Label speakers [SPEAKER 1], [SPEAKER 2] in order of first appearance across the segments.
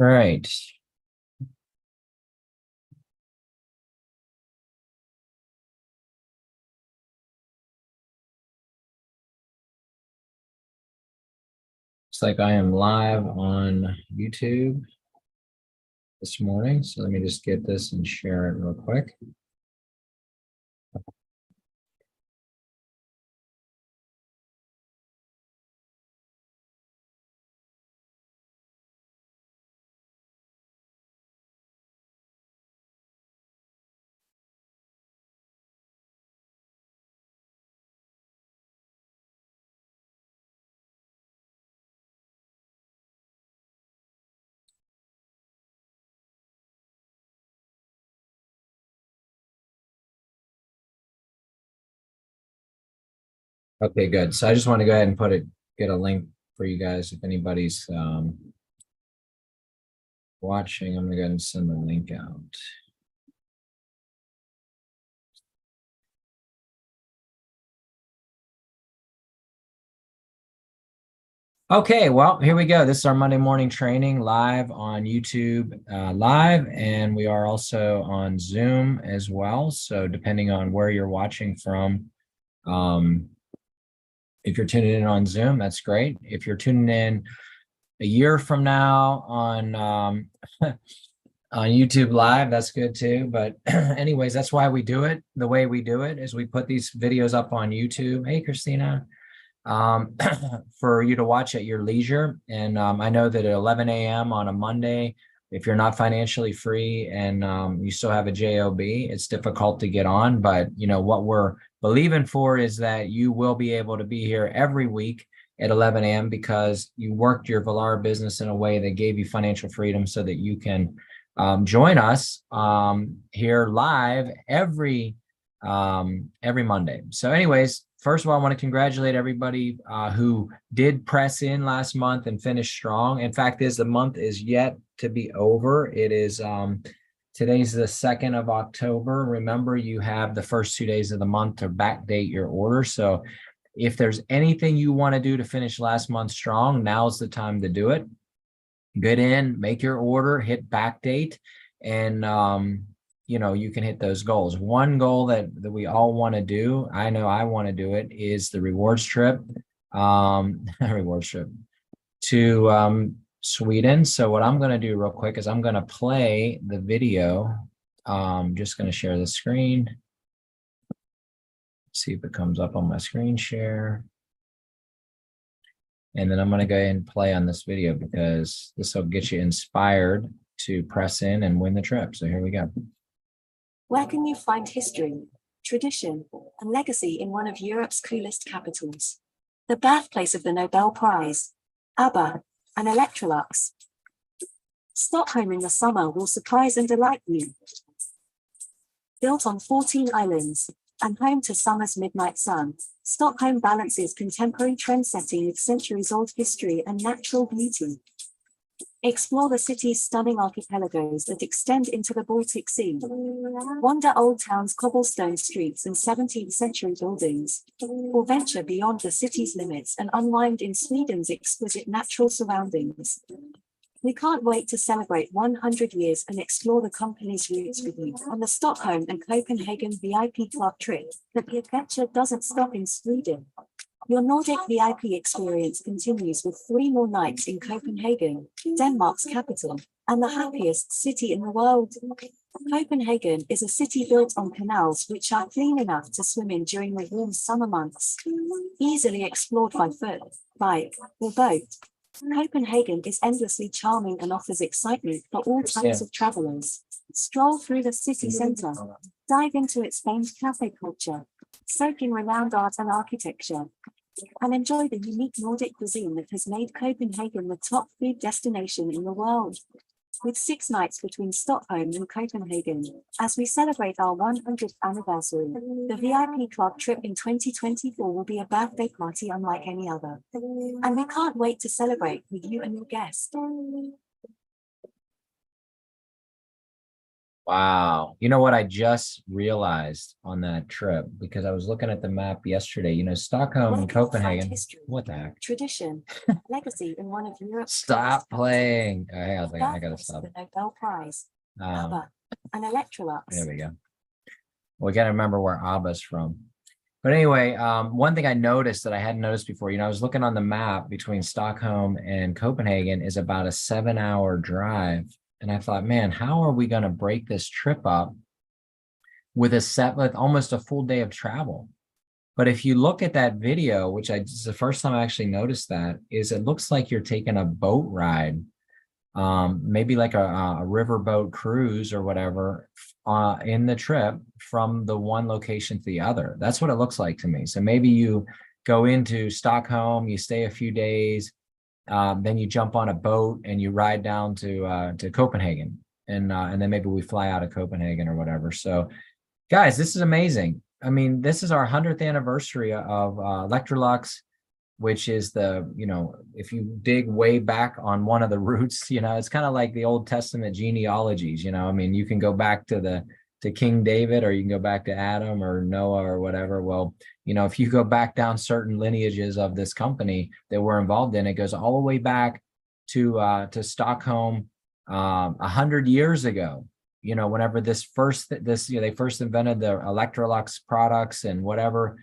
[SPEAKER 1] All right. Looks like I am live on YouTube this morning. So let me just get this and share it real quick. Okay, good. So I just want to go ahead and get a link for you guys if anybody's watching. I'm going to go ahead and send the link out. Okay, well, here we go. This is our Monday morning training live on YouTube live, and we are also on Zoom as well. So depending on where you're watching from, if you're tuning in on Zoom, that's great. If you're tuning in a year from now on on YouTube Live, that's good too. But anyways, that's why we do it the way we do it is we put these videos up on YouTube. Hey, Christina. For you to watch at your leisure. And I know that at 11 a.m. on a Monday, if you're not financially free and you still have a job, it's difficult to get on. But you know what we're believing for is that you will be able to be here every week at 11 a.m. because you worked your Vollara business in a way that gave you financial freedom so that you can join us here live every Monday. So anyways, first of all, I want to congratulate everybody who did press in last month and finish strong. In fact, the month is yet to be over. It is today's the 2nd of October. Remember, you have the first 2 days of the month to backdate your order. So if there's anything you want to do to finish last month strong, now's the time to do it. Get in, make your order, hit backdate, and you know, you can hit those goals. One goal that we all want to do, I know I want to do it, is the rewards trip, rewards trip to Sweden. So what I'm going to do real quick is I'm going to play the video. Just going to share the screen. See if it comes up on my screen share. And then I'm going to go ahead and play on this video because this will get you inspired to press in and win the trip. So here we go.
[SPEAKER 2] Where can you find history, tradition, and legacy in one of Europe's coolest capitals? The birthplace of the Nobel Prize, ABBA, and Electrolux. Stockholm in the summer will surprise and delight you. Built on 14 islands, and home to summer's midnight sun, Stockholm balances contemporary trend-setting with centuries-old history and natural beauty. Explore the city's stunning archipelagos that extend into the Baltic Sea. Wander Old Town's cobblestone streets and 17th century buildings, or venture beyond the city's limits and unwind in Sweden's exquisite natural surroundings. We can't wait to celebrate 100 years and explore the company's roots with you on the Stockholm and Copenhagen VIP Club trip. But the adventure doesn't stop in Sweden. Your Nordic VIP experience continues with 3 more nights in Copenhagen, Denmark's capital, and the happiest city in the world. Copenhagen is a city built on canals which are clean enough to swim in during the warm summer months. Easily explored by foot, bike, or boat, Copenhagen is endlessly charming and offers excitement for all types of travelers. Stroll through the city center, dive into its famed cafe culture, soak in renowned art and architecture, and enjoy the unique Nordic cuisine that has made Copenhagen the top food destination in the world. With 6 nights between Stockholm and Copenhagen, as we celebrate our 100th anniversary, the VIP Club trip in 2024 will be a birthday party unlike any other. And we can't wait to celebrate with you and your guests.
[SPEAKER 1] Wow. You know what I just realized on that trip, because I was looking at the map yesterday, Stockholm
[SPEAKER 2] Where
[SPEAKER 1] and
[SPEAKER 2] can you find
[SPEAKER 1] Copenhagen.
[SPEAKER 2] history,
[SPEAKER 1] What the heck?
[SPEAKER 2] tradition, legacy in one of Europe's
[SPEAKER 1] Stop
[SPEAKER 2] coolest capitals?
[SPEAKER 1] playing. Okay, I was
[SPEAKER 2] The
[SPEAKER 1] like, I gotta
[SPEAKER 2] birthplace of
[SPEAKER 1] stop.
[SPEAKER 2] the Nobel Prize,
[SPEAKER 1] Um,
[SPEAKER 2] ABBA, and Electrolux.
[SPEAKER 1] there we go. We got to remember where Abba's from. But anyway, one thing I noticed that I hadn't noticed before, I was looking on the map between Stockholm and Copenhagen is about a 7-hour drive. And I thought, man, how are we going to break this trip up with almost a full day of travel? But if you look at that video, which it's the first time I actually noticed that, is it looks like you're taking a boat ride, maybe like a riverboat cruise or whatever, in the trip from the one location to the other. That's what it looks like to me. So maybe you go into Stockholm, you stay a few days, then you jump on a boat and you ride down to Copenhagen, and then maybe we fly out of Copenhagen or whatever. So, guys, this is amazing. I mean, this is our 100th anniversary of Electrolux, which is if you dig way back on one of the roots, it's kind of like the Old Testament genealogies, I mean, you can go back to King David, or you can go back to Adam or Noah or whatever. Well, if you go back down certain lineages of this company that we're involved in, it goes all the way back to Stockholm, 100 years ago. Whenever they first invented the Electrolux products and whatever,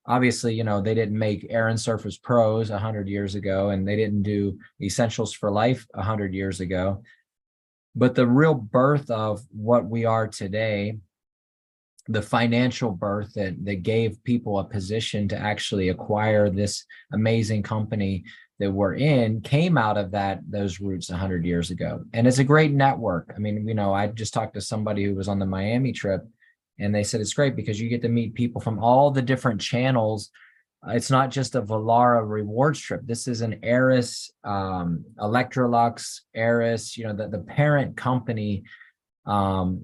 [SPEAKER 1] obviously, they didn't make Air Surface Pros 100 years ago, and they didn't do Essentials for Life 100 years ago. But the real birth of what we are today, the financial birth that gave people a position to actually acquire this amazing company that we're in, came out of those roots 100 years ago. And it's a great network. I mean, I just talked to somebody who was on the Miami trip, and they said it's great because you get to meet people from all the different channels. It's not just a Velara rewards trip. This is an Aris, Electrolux, Aris, the parent company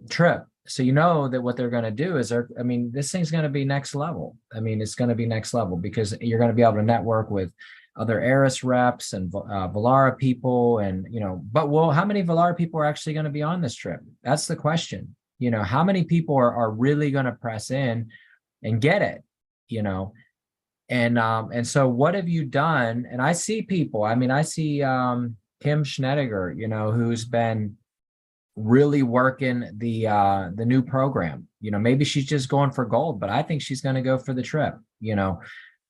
[SPEAKER 1] trip. So that what they're going to do is this thing's going to be next level. I mean, it's going to be next level because you're going to be able to network with other Aris reps and Velara people, and how many Velara people are actually going to be on this trip? That's the question. How many people are really going to press in and get it? And so what have you done? And I see people. I mean, I see Kim Schneider, who's been really working the new program. Maybe she's just going for gold, but I think she's going to go for the trip.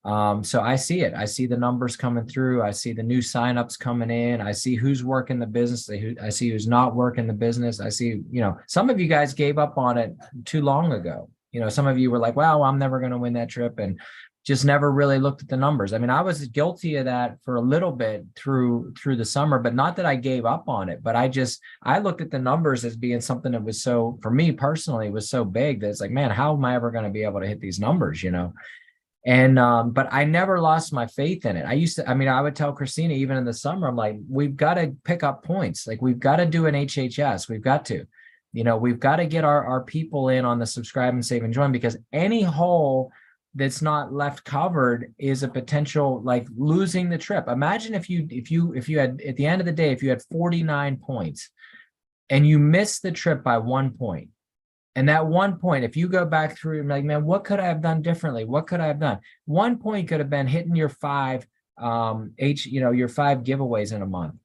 [SPEAKER 1] So I see it. I see the numbers coming through. I see the new signups coming in. I see who's working the business. I see who's not working the business. I see, some of you guys gave up on it too long ago. Some of you were like, wow, I'm never going to win that trip, and just never really looked at the numbers. I mean, I was guilty of that for a little bit through the summer, but not that I gave up on it, but I looked at the numbers as being something that was so, for me personally, was so big that it's like, man, how am I ever going to be able to hit these numbers, And, but I never lost my faith in it. I would tell Christina, even in the summer, I'm like, we've got to pick up points. Like, we've got to do an HHS. We've got to, we've got to get our people in on the subscribe and save and join, because any hole that's not left covered is a potential, like, losing the trip. Imagine if you had, at the end of the day, if you had 49 points and you missed the trip by 1 point. And that 1 point, if you go back through and like, man, what could I have done differently? What could I have done? 1 point could have been hitting your five giveaways in a month.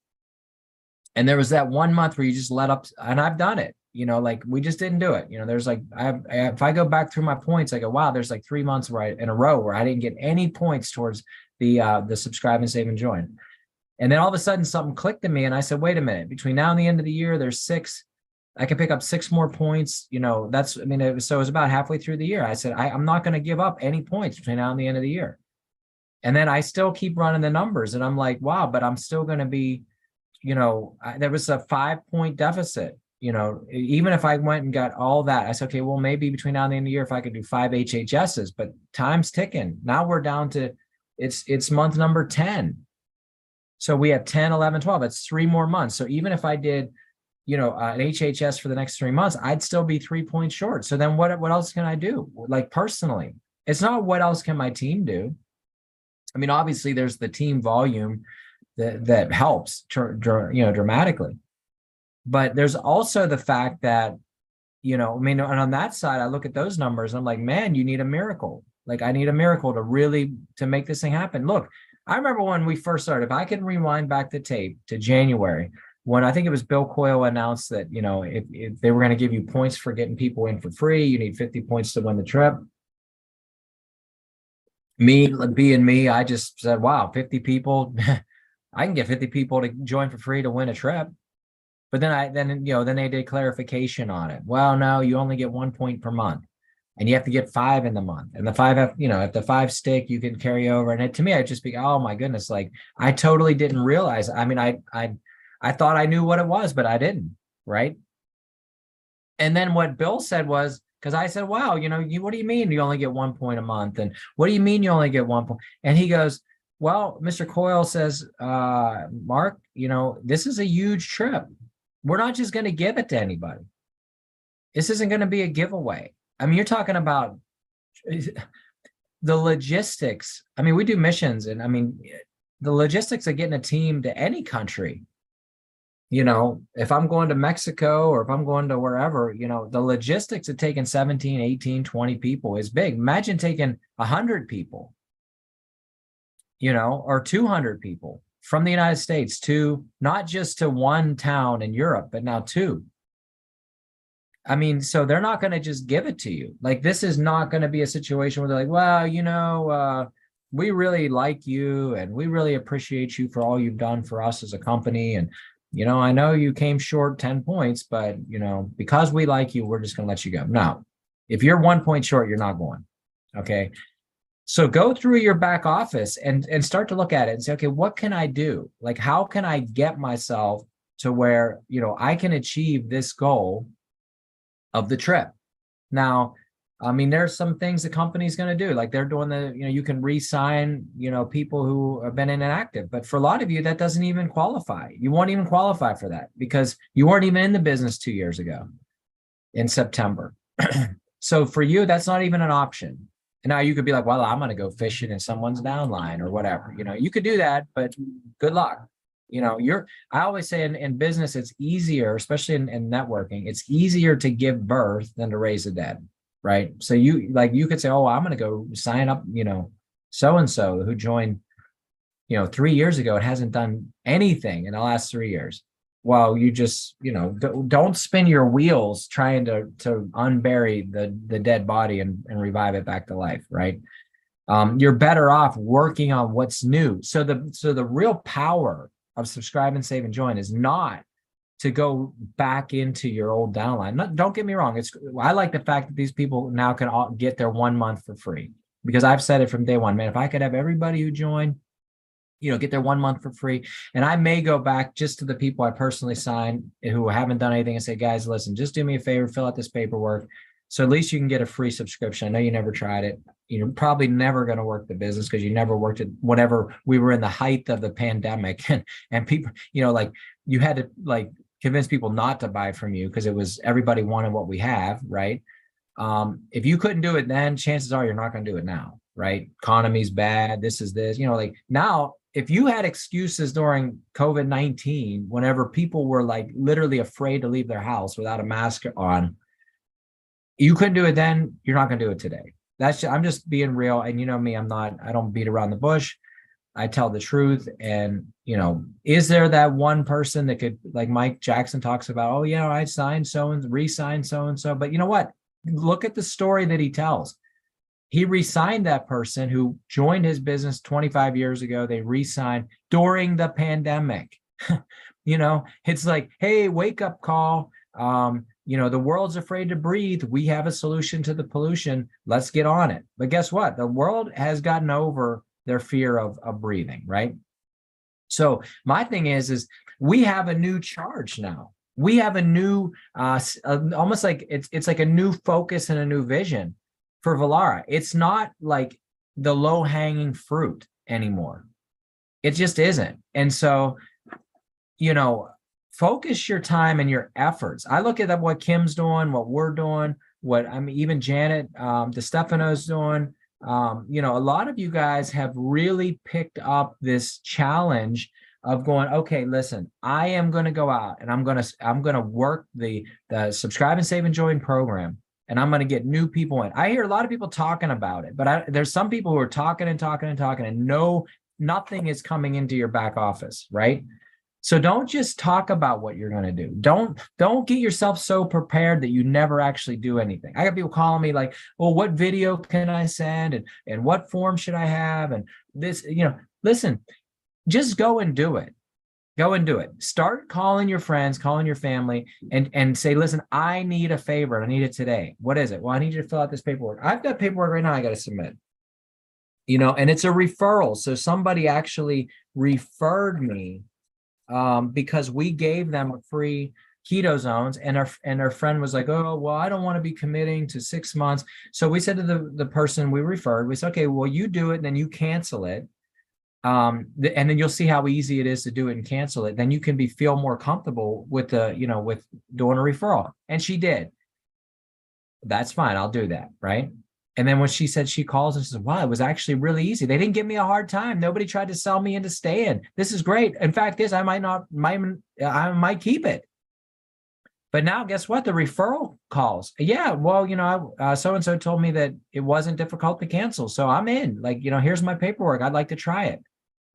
[SPEAKER 1] And there was that 1 month where you just let up, and I've done it, like, we just didn't do it. There's like, if I go back through my points, I go, wow, there's like 3 months in a row where I didn't get any points towards the subscribe and save and join. And then all of a sudden something clicked in me, and I said, wait a minute, between now and the end of the year, there's 6, I can pick up 6 more points. It was about halfway through the year. I said, I'm not going to give up any points between now and the end of the year. And then I still keep running the numbers, and I'm like, wow, but I'm still going to be, there was a 5-point deficit, even if I went and got all that. I said, okay, well, maybe between now and the end of the year, if I could do 5 HHSs, but time's ticking. Now we're down to, it's month number 10. So we have 10, 11, 12. It's 3 more months. So even if I did, an HHS for the next 3 months, I'd still be 3 points short. So then what else can I do? Like, personally, it's not what else can my team do? I mean, obviously there's the team volume that helps, dramatically. But there's also the fact that, you know, I mean, and on that side, I look at those numbers and I'm like, man, you need a miracle. Like I need a miracle to really to make this thing happen. Look, I remember when we first started, if I can rewind back the tape to January, when I think it was Bill Coyle announced that, you know, if they were going to give you points for getting people in for free, you need 50 points to win the trip. Me being me, I just said, wow, 50 people, I can get 50 people to join for free to win a trip. But then they did clarification on it. Well, no, you only get 1 point per month and you have to get 5 in the month. And the 5 have, you know, if the 5 stick, you can carry over. And to me, I'd just be, oh my goodness, like I totally didn't realize. I mean, I thought I knew what it was, but I didn't, right? And then what Bill said was, because I said, wow, you know, what do you mean you only get 1 point a month? And what do you mean you only get 1 point? And he goes, well, Mr. Coyle says, Mark, you know, this is a huge trip. We're not just going to give it to anybody. This isn't going to be a giveaway. I mean, you're talking about the logistics. I mean, we do missions, and I mean, the logistics of getting a team to any country. You know, if I'm going to Mexico or if I'm going to wherever, you know, the logistics of taking 17, 18, 20 people is big. Imagine taking 100 people, you know, or 200 people from the United States to not just to one town in Europe, but now 2. I mean, so they're not going to just give it to you. Like, this is not going to be a situation where they're like, well, you know, we really like you and we really appreciate you for all you've done for us as a company. And, you know, I know you came short 10 points, but, you know, because we like you, we're just going to let you go. No, if you're 1 point short, you're not going. Okay. So go through your back office and start to look at it and say, okay, what can I do? Like, how can I get myself to where, you know, I can achieve this goal of the trip? Now, I mean, there's some things the company's going to do, like they're doing you know, you can re-sign, you know, people who have been inactive. But for a lot of you, that doesn't even qualify. You won't even qualify for that because you weren't even in the business 2 years ago in September. So for you, that's not even an option. And now you could be like, well, I'm going to go fishing in someone's downline or whatever. You know, you could do that, but good luck. You know, I always say in business, it's easier, especially in networking, it's easier to give birth than to raise the dead, right? So you could say, oh, I'm going to go sign up, you know, so-and-so who joined, you know, 3 years ago and hasn't done anything in the last 3 years. Well, you just, you know, don't spin your wheels trying to unbury the dead body and revive it back to life, right? You're better off working on what's new. So the real power of subscribe and save and join is not to go back into your old downline. Don't get me wrong. I like the fact that these people now can all get their 1 month for free, because I've said it from day one, man, if I could have everybody who joined, you know, get their 1 month for free. And I may go back just to the people I personally signed who haven't done anything and say, guys, listen, just do me a favor, fill out this paperwork. So at least you can get a free subscription. I know you never tried it. You're probably never going to work the business because you never worked it whenever we were in the height of the pandemic and people, you know, like you had to like convince people not to buy from you because it was everybody wanted what we have, right? If you couldn't do it then, chances are you're not going to do it now, right? Economy's bad. This is this, you know, like now, if you had excuses during COVID-19, whenever people were like literally afraid to leave their house without a mask on, you couldn't do it then, you're not going to do it today. I'm just being real. And you know me, I don't beat around the bush. I tell the truth. And, you know, is there that one person that could, like Mike Jackson talks about, oh, yeah, I signed so-and-so, re-signed so-and-so. But you know what? Look at the story that he tells. He re-signed that person who joined his business 25 years ago. They re-signed during the pandemic. You know, it's like, hey, wake up call. You know, the world's afraid to breathe. We have a solution to the pollution. Let's get on it. But guess what? The world has gotten over their fear of breathing, right? So my thing is we have a new charge now. We have a new, almost like it's like a new focus and a new vision for Vollara. It's not like the low-hanging fruit anymore. It just isn't. And so, you know, focus your time and your efforts. I look at what Kim's doing, what we're doing, even Janet DeStefano's doing. You know, a lot of you guys have really picked up this challenge of going, okay, listen, I am going to go out and I'm going to work the subscribe and save and join program, and I'm going to get new people in. I hear a lot of people talking about it, but there's some people who are talking and talking and talking, and nothing is coming into your back office, right? So don't just talk about what you're going to do. Don't get yourself so prepared that you never actually do anything. I got people calling me like, well, what video can I send, and what form should I have, and this, listen, just go and do it. Go and do it. Start calling your friends, calling your family, and say, listen, I need a favor. I need it today. What is it? Well, I need you to fill out this paperwork. I've got paperwork right now I got to submit. And it's a referral. So somebody actually referred me because we gave them a free keto zones, and our friend was like, oh, well, I don't want to be committing to 6 months. So we said to the person we referred, we said, okay, well, you do it and then you cancel it. And then you'll see how easy it is to do it and cancel it. Then you can feel more comfortable with with doing a referral. And she did. That's fine. I'll do that. Right. And then when she said she calls and says, wow, it was actually really easy. They didn't give me a hard time. Nobody tried to sell me into staying. This is great. In fact, I might keep it. But now guess what? The referral calls. Yeah, well, so-and-so told me that it wasn't difficult to cancel. So I'm in. Like, here's my paperwork. I'd like to try it.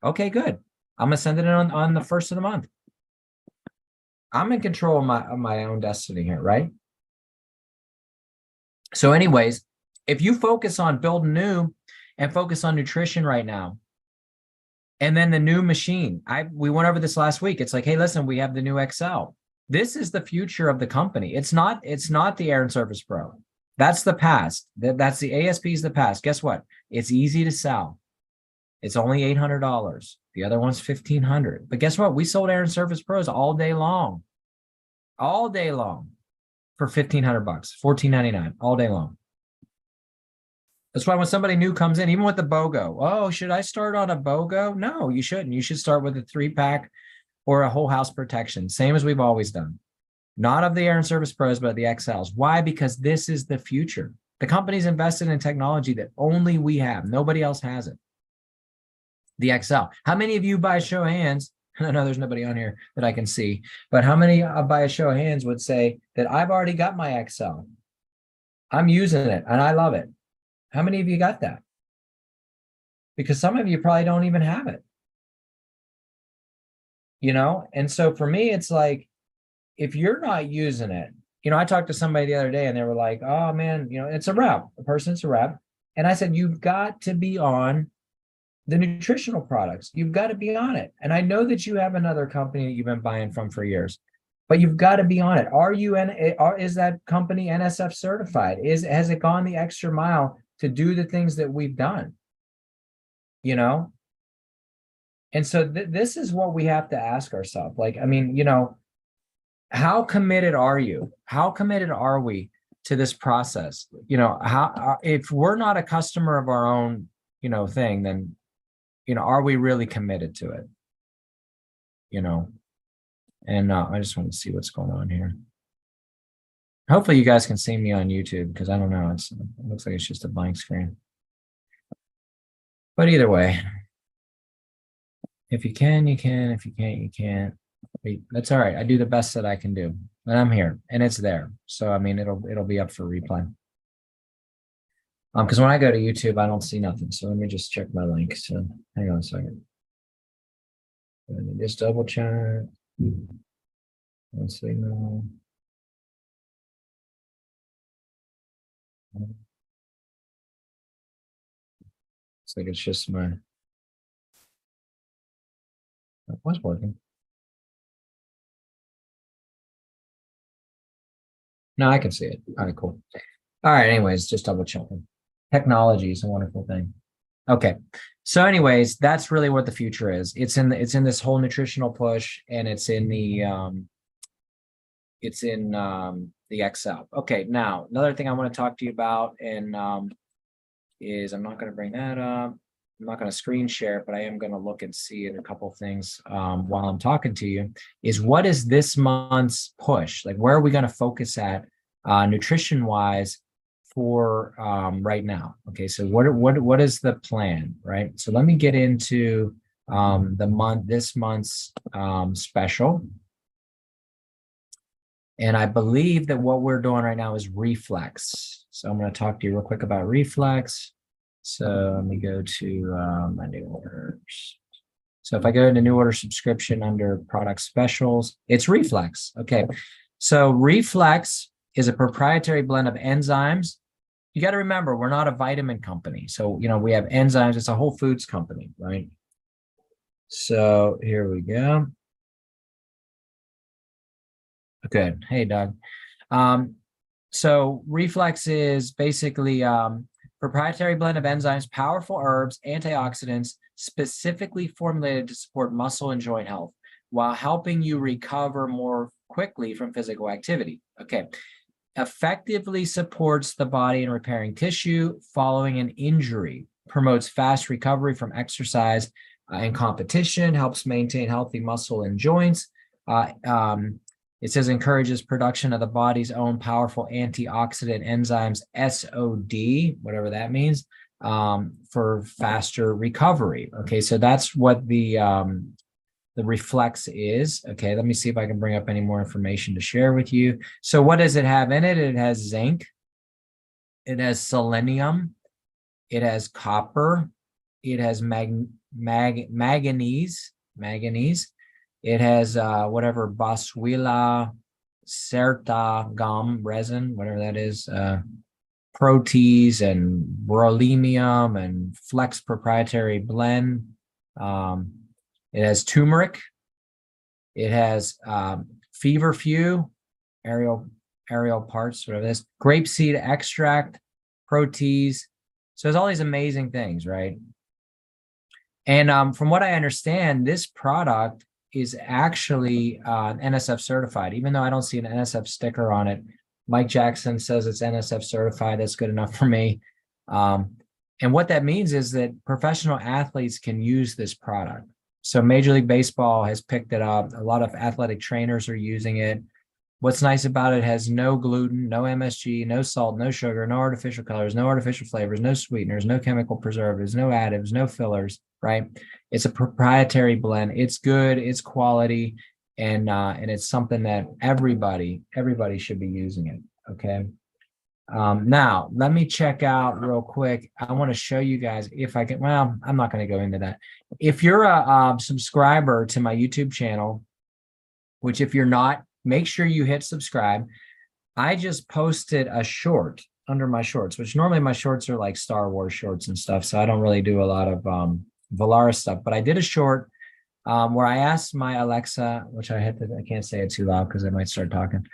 [SPEAKER 1] Okay, good. I'm going to send it on the first of the month. I'm in control of my own destiny here, right? So anyways, if you focus on building new and focus on nutrition right now, and then the new machine, we went over this last week. It's like, hey, listen, we have the new XL. This is the future of the company. It's not the Air and Surface Pro. That's the past. That's the ASP is the past. Guess what? It's easy to sell. It's only $800. The other one's $1,500. But guess what? We sold Air and Surface Pros all day long for $1,500, $1,499 all day long. That's why when somebody new comes in, even with the BOGO, oh, should I start on a BOGO? No, you shouldn't. You should start with a 3-pack or a whole house protection, same as we've always done. Not of the Air and Surface Pros, but the XLs. Why? Because this is the future. The company's invested in technology that only we have. Nobody else has it. The XL. How many of you, by a show of hands, I know there's nobody on here that I can see, but how many by a show of hands would say that I've already got my XL? I'm using it and I love it. How many of you got that? Because some of you probably don't even have it. And so for me, it's like, if you're not using it, I talked to somebody the other day and they were like, oh man, it's a rep. It's a rep. And I said, you've got to be on the nutritional products. You've got to be on it. And I know that you have another company that you've been buying from for years, but you've got to be on it. Is that company NSF certified? Has it gone the extra mile to do the things that we've done? And so this is what we have to ask ourselves. Like, how committed are you? How committed are we to this process? If we're not a customer of our own, thing, then, are we really committed to it? And I just want to see what's going on here. Hopefully you guys can see me on YouTube, because I don't know. It looks like it's just a blank screen. But either way, if you can, you can. If you can't, you can't. That's all right. I do the best that I can do, and I'm here, and it's there. So it'll be up for replay. Because when I go to YouTube, I don't see nothing. So let me just check my link. So hang on a second. Let me just double check. Let's see now. Looks like it's just my. It was working. No, I can see it. All right, cool. All right, anyways, just double checking. Technology is a wonderful thing. Okay. So anyways, that's really what the future is. It's in this whole nutritional push, and it's in the XL. Okay, now another thing I want to talk to you about, and is I'm not going to bring that up. I'm not going to screen share it, but I am going to look and see a couple of things while I'm talking to you. Is what is this month's push? Like, where are we going to focus at nutrition wise for right now? Okay, so what is the plan, right? So let me get into this month's special. And I believe that what we're doing right now is Reflex. So I'm going to talk to you real quick about Reflex. So let me go to my new orders. So if I go into new order subscription under product specials, it's Reflex. Okay. So Reflex is a proprietary blend of enzymes. You got to remember, we're not a vitamin company. So, you know, we have enzymes. It's a whole foods company, right? So here we go. Good. Hey, Doug. So Reflex is basically proprietary blend of enzymes, powerful herbs, antioxidants, specifically formulated to support muscle and joint health while helping you recover more quickly from physical activity. Okay. Effectively supports the body in repairing tissue following an injury, promotes fast recovery from exercise and competition, helps maintain healthy muscle and joints. It says encourages production of the body's own powerful antioxidant enzymes, SOD, whatever that means, for faster recovery. Okay, so that's what the Reflex is. Okay, let me see if I can bring up any more information to share with you. So what does it have in it? It has zinc, it has selenium, it has copper, it has manganese, it has whatever Boswellia serta gum resin, whatever that is, protease and beryllium and Flex proprietary blend. It has turmeric. It has feverfew, aerial parts, whatever this, grapeseed extract, protease. So there's all these amazing things, right? And from what I understand, this product is actually NSF certified, even though I don't see an NSF sticker on it. Mike Jackson says it's NSF certified. That's good enough for me. And what that means is that professional athletes can use this product. So Major League Baseball has picked it up. A lot of athletic trainers are using it. What's nice about it has no gluten, no MSG, no salt, no sugar, no artificial colors, no artificial flavors, no sweeteners, no chemical preservatives, no additives, no fillers, right? It's a proprietary blend. It's good, it's quality, and it's something that everybody should be using it, okay? Now, let me check out real quick. I want to show you guys if I can, well, I'm not going to go into that. If you're a subscriber to my YouTube channel, which if you're not, make sure you hit subscribe. I just posted a short under my shorts, which normally my shorts are like Star Wars shorts and stuff. So I don't really do a lot of Valaris stuff, but I did a short where I asked my Alexa, which I can't say it too loud because I might start talking,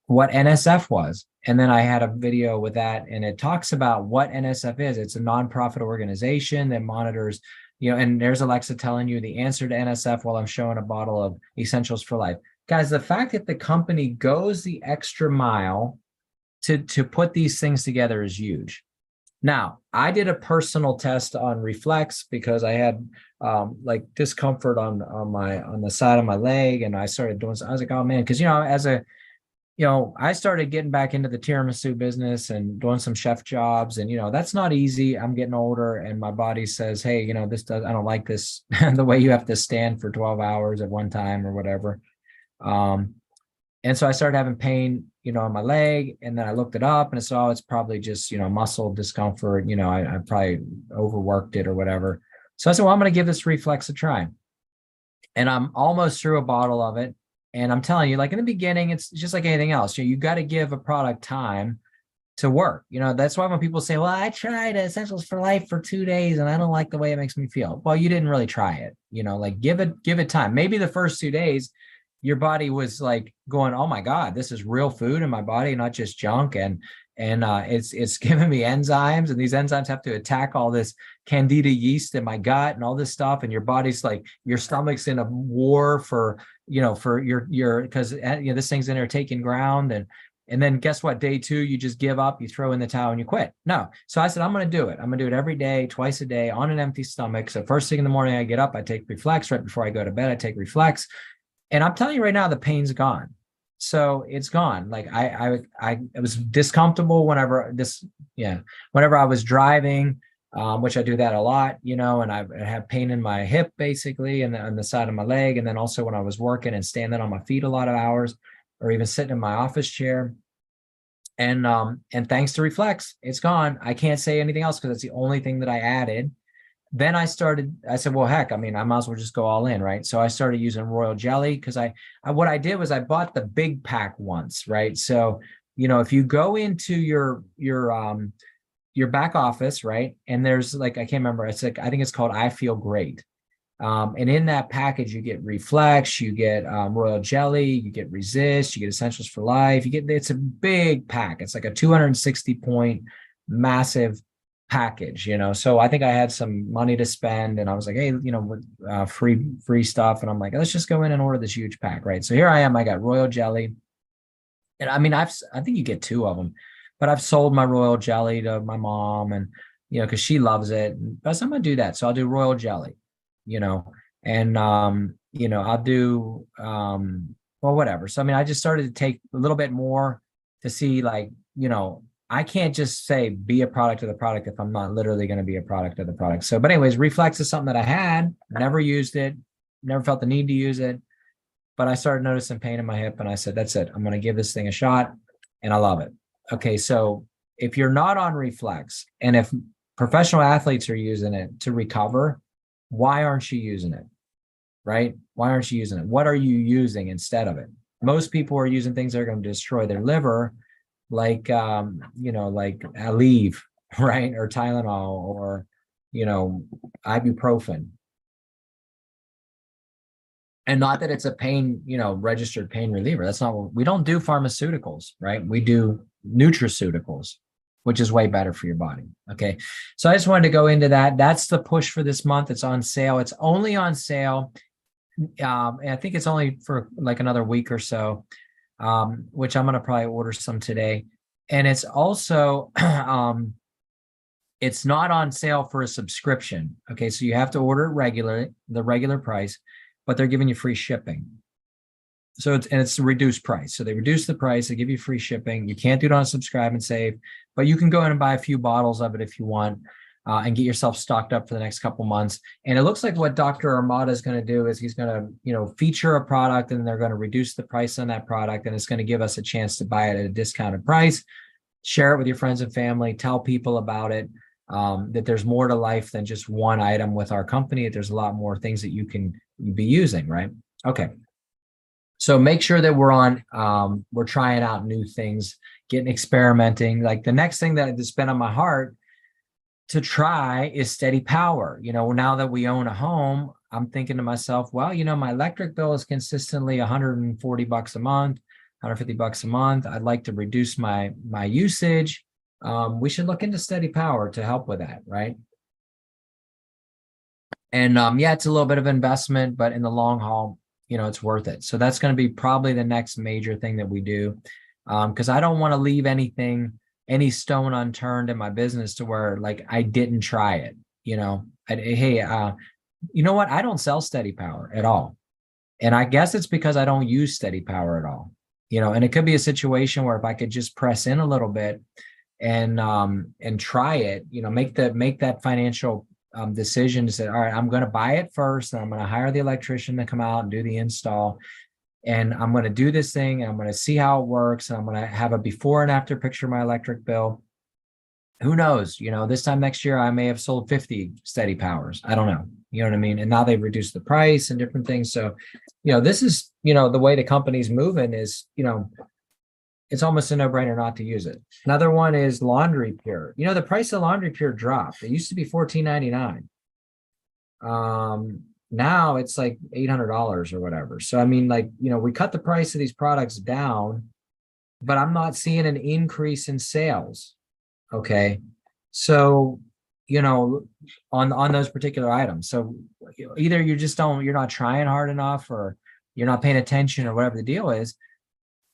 [SPEAKER 1] what NSF was. And then I had a video with that, and it talks about what NSF is. It's a nonprofit organization that monitors, you know, and there's Alexa telling you the answer to NSF while I'm showing a bottle of Essentials for Life. Guys, the fact that the company goes the extra mile to put these things together is huge. Now, I did a personal test on Reflex because I had like discomfort on the side of my leg, and I started doing. I was like, oh man, because I started getting back into the tiramisu business and doing some chef jobs, and that's not easy. I'm getting older, and my body says, hey, I don't like this the way you have to stand for 12 hours at one time or whatever. And so I started having pain, on my leg, and then I looked it up and I saw it's probably just, muscle discomfort. I probably overworked it or whatever. So I said, well, I'm going to give this Reflex a try. And I'm almost through a bottle of it. And I'm telling you, like in the beginning, it's just like anything else. You got to give a product time to work. That's why when people say, well, I tried Essentials for Life for 2 days and I don't like the way it makes me feel. Well, you didn't really try it, like give it time. Maybe the first 2 days, your body was like going, oh my God, this is real food in my body, not just junk. And it's giving me enzymes, and these enzymes have to attack all this candida yeast in my gut and all this stuff. And your body's like, your stomach's in a war for your, because this thing's in there taking ground. And then guess what? Day 2, you just give up, you throw in the towel and you quit. No. So I said, I'm going to do it. I'm going to do it every day, twice a day on an empty stomach. So first thing in the morning, I get up, I take Reflex. Right before I go to bed, I take Reflex. And I'm telling you right now, the pain's gone. So it's gone. Like I was discomfortable whenever I was driving. which I do that a lot, and I have pain in my hip basically and on the side of my leg. And then also when I was working and standing on my feet a lot of hours, or even sitting in my office chair. And thanks to Reflex, it's gone. I can't say anything else because it's the only thing that I added. Then I said, well, heck, I mean, I might as well just go all in, right? So I started using Royal Jelly because what I did was I bought the big pack once, right? So, if you go into your back office, right? And there's like, I can't remember, it's like, I think it's called I Feel Great. And in that package, you get Reflex, you get Royal Jelly, you get Resist, you get Essentials for Life. It's a big pack. It's like a 260 point massive package, So I think I had some money to spend, and I was like, hey, with free stuff, and I'm like, let's just go in and order this huge pack, right? So here I am. I got Royal Jelly, and I mean, I think you get two of them, but I've sold my Royal Jelly to my mom, and because she loves it. But I'm gonna do that, so I'll do Royal Jelly, and I'll do well, whatever. So I mean, I just started to take a little bit more to see, like, I can't just say be a product of the product if I'm not literally going to be a product of the product. So, but anyways, Reflex is something that I had, never used it, never felt the need to use it, but I started noticing pain in my hip, and I said, that's it. I'm going to give this thing a shot, and I love it. Okay, so if you're not on Reflex, and if professional athletes are using it to recover, why aren't you using it? Right? Why aren't you using it? What are you using instead of it? Most people are using things that are going to destroy their liver, like like Aleve, right? Or Tylenol, or ibuprofen. And not that it's a pain, registered pain reliever. That's not what we don't do. Pharmaceuticals, right? We do nutraceuticals, which is way better for your body. Okay. So I just wanted to go into that. That's the push for this month. It's on sale. It's only on sale. And I think it's only for like another week or so, which I'm going to probably order some today. And it's also, it's not on sale for a subscription. Okay. So you have to order it the regular price, but they're giving you free shipping. So it's a reduced price. So they reduce the price, they give you free shipping. You can't do it on Subscribe and Save, but you can go in and buy a few bottles of it if you want, and get yourself stocked up for the next couple months. And it looks like what Dr. Armada is going to do is he's going to, feature a product, and they're going to reduce the price on that product. And it's going to give us a chance to buy it at a discounted price, share it with your friends and family, tell people about it, that there's more to life than just one item with our company. There's a lot more things that you can be using, right? Okay. So make sure that we're trying out new things, experimenting. Like the next thing that's been on my heart to try is Steady Power. Now that we own a home, I'm thinking to myself, well, my electric bill is consistently $140 a month, $150 a month. I'd like to reduce my usage. We should look into Steady Power to help with that, right? And yeah, it's a little bit of investment, but in the long haul, it's worth it. So that's going to be probably the next major thing that we do, because I don't want to leave any stone unturned in my business to where like I didn't try it. Hey, you know what? I don't sell Steady Power at all, and I guess it's because I don't use Steady Power at all. And it could be a situation where if I could just press in a little bit and try it, make that financial decision to say, all right, I'm going to buy it first, and I'm going to hire the electrician to come out and do the install, and I'm going to do this thing, and I'm going to see how it works, and I'm going to have a before and after picture of my electric bill. Who knows? This time next year I may have sold 50 Steady Powers. I don't know. You know what I mean? And now they've reduced the price and different things. So, this is, the way the company's moving is, it's almost a no-brainer not to use it. Another one is Laundry Pure. The price of Laundry Pure dropped. It used to be $14.99. Now it's like $800 or whatever. So I mean, like, we cut the price of these products down, but I'm not seeing an increase in sales. Okay. So, on those particular items. So either you're not trying hard enough, or you're not paying attention, or whatever the deal is.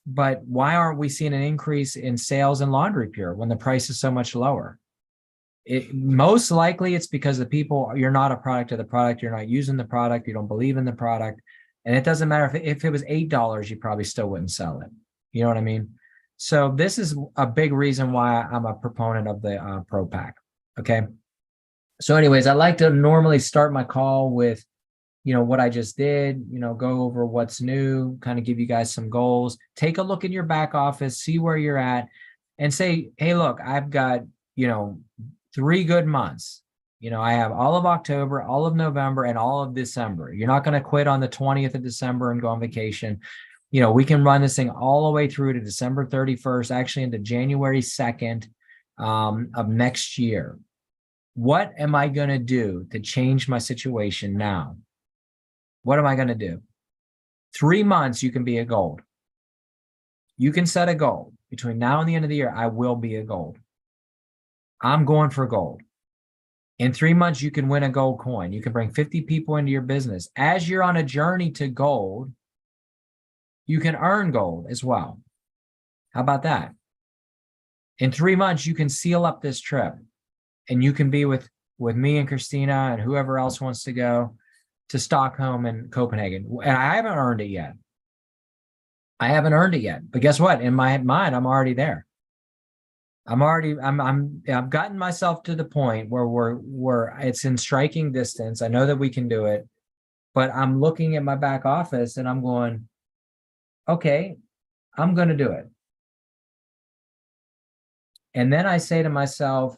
[SPEAKER 1] But why aren't we seeing an increase in sales in Laundry Pure when the price is so much lower? Most likely it's because you're not a product of the product. You're not using the product. You don't believe in the product. And it doesn't matter if it was $8, you probably still wouldn't sell it. You know what I mean? So this is a big reason why I'm a proponent of the Pro Pack. Okay. So anyways, I like to normally start my call with, what I just did, go over what's new, kind of give you guys some goals, take a look in your back office, see where you're at, and say, hey, look, I've got, 3 good months. I have all of October, all of November, and all of December. You're not going to quit on the 20th of December and go on vacation. We can run this thing all the way through to December 31st, actually into January 2nd of next year. What am I going to do to change my situation now? What am I going to do? 3 months, you can be a gold. You can set a goal. Between now and the end of the year, I will be a gold. I'm going for gold. In 3 months, you can win a gold coin. You can bring 50 people into your business. As you're on a journey to gold, you can earn gold as well. How about that? In 3 months, you can seal up this trip, and you can be with me and Christina and whoever else wants to go to Stockholm and Copenhagen. And I haven't earned it yet. But guess what? In my mind, I'm already there. I've gotten myself to the point where it's in striking distance. I know that we can do it, but I'm looking at my back office and I'm going, okay, I'm going to do it. And then I say to myself,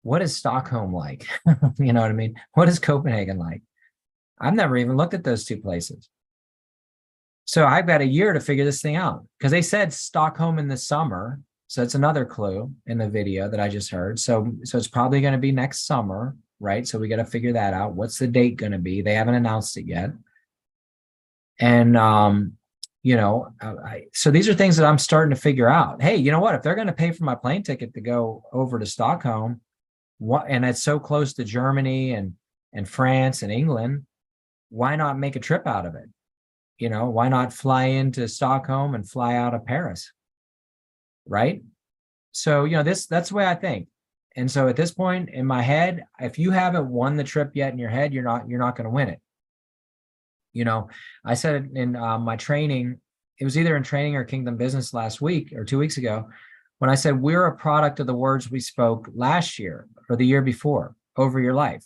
[SPEAKER 1] what is Stockholm like? You know what I mean? What is Copenhagen like? I've never even looked at those two places. So I've got a year to figure this thing out, because they said Stockholm in the summer. So it's another clue in the video that I just heard. So it's probably going to be next summer, right? So we got to figure that out. What's the date going to be? They haven't announced it yet. And, so these are things that I'm starting to figure out. Hey, you know what? If they're going to pay for my plane ticket to go over to Stockholm, and it's so close to Germany and France and England, why not make a trip out of it? Why not fly into Stockholm and fly out of Paris? Right? So, that's the way I think. And so at this point in my head, if you haven't won the trip yet in your head, you're not going to win it. I said it in my training. It was either in training or Kingdom Business last week or 2 weeks ago, when I said, we're a product of the words we spoke last year or the year before over your life.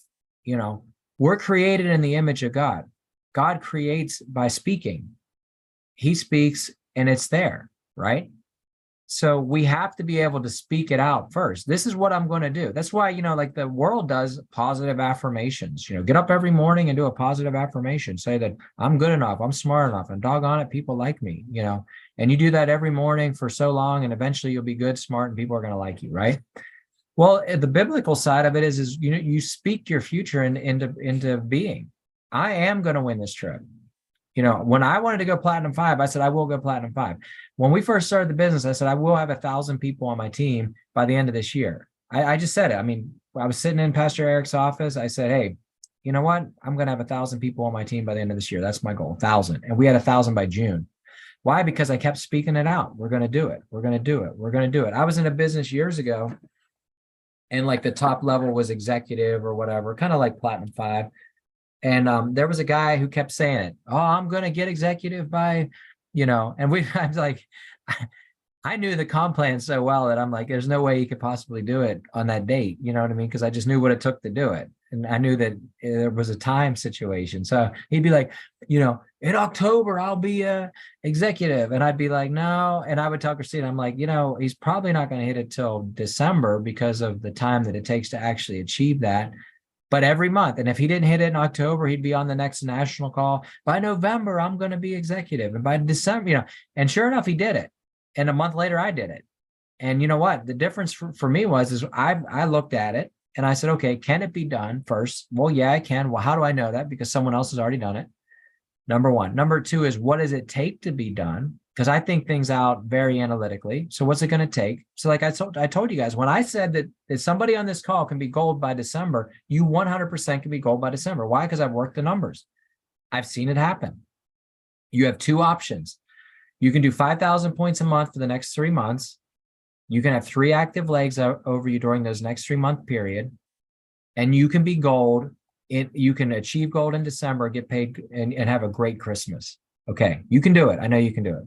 [SPEAKER 1] We're created in the image of God. God creates by speaking. He speaks and it's there, right? So we have to be able to speak it out first. This is what I'm going to do. That's why, like the world does positive affirmations, get up every morning and do a positive affirmation. Say that I'm good enough. I'm smart enough, and doggone it, people like me, and you do that every morning for so long, and eventually you'll be good, smart, and people are going to like you. Right. Well, the biblical side of it is you speak your future into being. I am going to win this trip. When I wanted to go Platinum 5, I said, I will go Platinum 5. When we first started the business, I said, I will have 1,000 people on my team by the end of this year. I just said it. I mean, I was sitting in Pastor Eric's office. I said, hey, you know what? I'm going to have 1,000 people on my team by the end of this year. That's my goal, 1,000. And we had 1,000 by June. Why? Because I kept speaking it out. We're going to do it. We're going to do it. We're going to do it. I was in a business years ago, and like the top level was executive or whatever, kind of like Platinum 5. And there was a guy who kept saying it. Oh, I'm going to get executive by, and I was like, I knew the comp plan so well that I'm like, there's no way he could possibly do it on that date. You know what I mean? Because I just knew what it took to do it. And I knew that there was a time situation. So he'd be like, in October, I'll be a executive. And I'd be like, no. And I would tell Christina, I'm like, he's probably not going to hit it till December because of the time that it takes to actually achieve that. But every month. And if he didn't hit it in October, he'd be on the next national call. By November, I'm going to be executive. And by December, and sure enough, he did it. And a month later, I did it. And you know what? The difference for me is I looked at it and I said, okay, can it be done first? Well, yeah, I can. Well, how do I know that? Because someone else has already done it. Number one. Number two is, what does it take to be done? Because I think things out very analytically. So what's it going to take? So like I told you guys, when I said that somebody on this call can be gold by December, you 100% can be gold by December. Why? Because I've worked the numbers. I've seen it happen. You have two options. You can do 5,000 points a month for the next 3 months. You can have 3 active legs over you during those next 3-month period. And you can be gold. You can achieve gold in December, get paid, and have a great Christmas. Okay, you can do it. I know you can do it.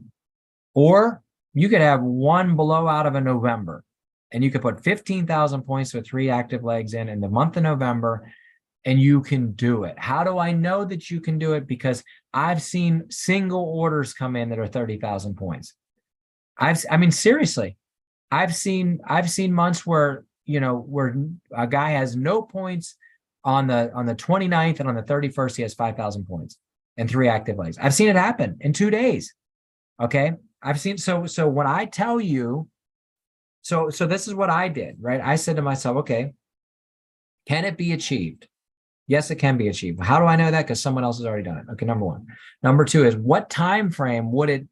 [SPEAKER 1] Or you could have one blowout of a November. and you could put 15,000 points with 3 active legs in the month of November, and you can do it. How do I know that you can do it? Because I've seen single orders come in that are 30,000 points. I mean, seriously, I've seen months where, where a guy has no points on the 29th, and on the 31st, he has 5,000 points and 3 active legs. I've seen it happen in 2 days. Okay. I've seen, so when I tell you, so this is what I did, right? I said to myself, okay, can it be achieved? Yes, it can be achieved. How do I know that? Because someone else has already done it. Okay, number one. Number two is, what time frame would it